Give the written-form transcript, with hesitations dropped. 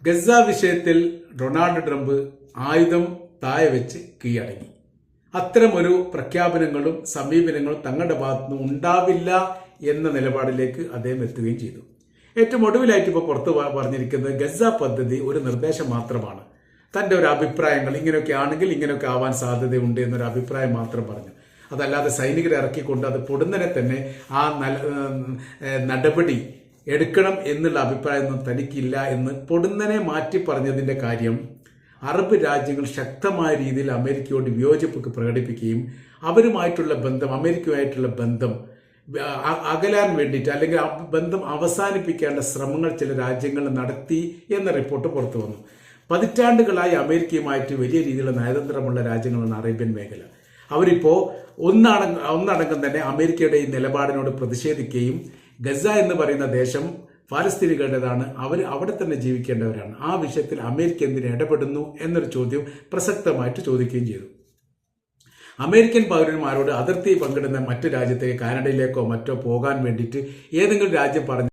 Gaza വിഷയത്തിൽ Donald Trump ആയുധം താഴെ വെച്ച് കീഴടങ്ങി. അത്തരമൊരു പ്രഖ്യാപനങ്ങളും സമീപനങ്ങളും തങ്ങളുടെ ഭാഗത്തുനിന്ന് ഉണ്ടാവില്ല എന്ന നിലപാടിലേക്ക് അദ്ദേഹം എത്തുകയും ചെയ്തു. ഏറ്റവും ഒടുവിലായിട്ട് ഇപ്പോൾ പുറത്ത് പറഞ്ഞിരിക്കുന്നത് ഗസ പദ്ധതി ഒരു നിർദ്ദേശം മാത്രമാണ്. തന്റെ ഒരു അഭിപ്രായങ്ങൾ ഇങ്ങനെയൊക്കെ ആണെങ്കിൽ ഇങ്ങനെയൊക്കെ ആവാൻ സാധ്യതയുണ്ട് എന്നൊരു അഭിപ്രായം മാത്രം പറഞ്ഞു. അതല്ലാതെ സൈനികരെ ഇറക്കിക്കൊണ്ട് അത് പൊടുന്നനെ തന്നെ ആ നടപടി എടുക്കണം എന്നുള്ള അഭിപ്രായമൊന്നും തനിക്കില്ല എന്ന് പൊടുന്നനെ മാറ്റി പറഞ്ഞതിന്റെ കാര്യം അറബ് രാജ്യങ്ങൾ ശക്തമായ രീതിയിൽ അമേരിക്കയോട് വിയോജിപ്പ് പ്രകടിപ്പിക്കുകയും അവരുമായിട്ടുള്ള ബന്ധം, അമേരിക്കയുമായിട്ടുള്ള ബന്ധം അകലാൻ വേണ്ടിയിട്ട് അല്ലെങ്കിൽ ആ ബന്ധം അവസാനിപ്പിക്കേണ്ട ശ്രമങ്ങൾ ചില രാജ്യങ്ങൾ നടത്തി എന്ന റിപ്പോർട്ട് പുറത്തു വന്നു. പതിറ്റാണ്ടുകളായി അമേരിക്കയുമായിട്ട് വലിയ രീതിയിലുള്ള നയതന്ത്രമുള്ള രാജ്യങ്ങളാണ് അറേബ്യൻ മേഖല. അവരിപ്പോ ഒന്നടങ്കം തന്നെ അമേരിക്കയുടെ ഈ നിലപാടിനോട് പ്രതിഷേധിക്കുകയും ഗസ എന്ന് പറയുന്ന ദേശം ഫലസ്തീനികളുടേതാണ്, അവർ അവിടെ തന്നെ ജീവിക്കേണ്ടവരാണ്, ആ വിഷയത്തിൽ അമേരിക്ക എന്തിന് ഇടപെടുന്നു എന്നൊരു ചോദ്യം പ്രസക്തമായിട്ട് ചോദിക്കുകയും ചെയ്തു. അമേരിക്കൻ പൗരന്മാരോട് അതിർത്തി പങ്കിടുന്ന മറ്റു രാജ്യത്തേക്ക് കാനഡയിലേക്കോ മറ്റോ പോകാൻ വേണ്ടിയിട്ട് ഏതെങ്കിലും രാജ്യം പറഞ്ഞു